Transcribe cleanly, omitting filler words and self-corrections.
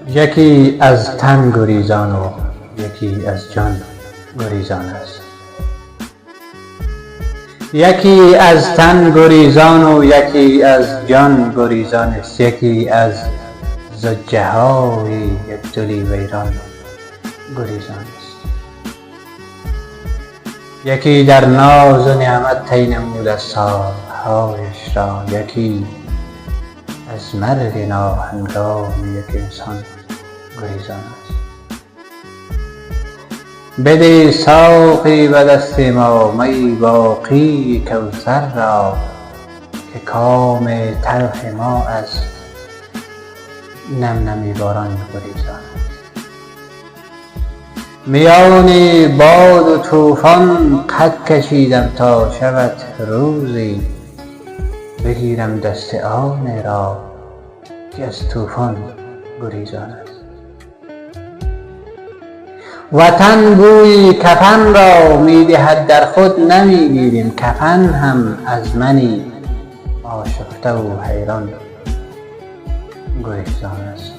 یکی از تن گریزان و یکی از جان گریزان است. یکی از تن گریزان و یکی از جان گریزان است. یکی از زجه های یک دلی ویران گریزان است. یکی در ناز و نعمت طی نموده سالهایش را. یکی از مرگ ناهنگام یک انسان گریزان است. بده ساقی به دست ما می باقی کوثر را، که کام تلخ ما از نم نمی باران گریزان است. میان باد و طوفان قد کشیدم تا شود روزی، بگیرم دست آن را که از طوفان گریزان است. وطن بوی کفن را میدهد در خود نمیگیریم، کفن هم از منی آشفته و حیران گریزان است.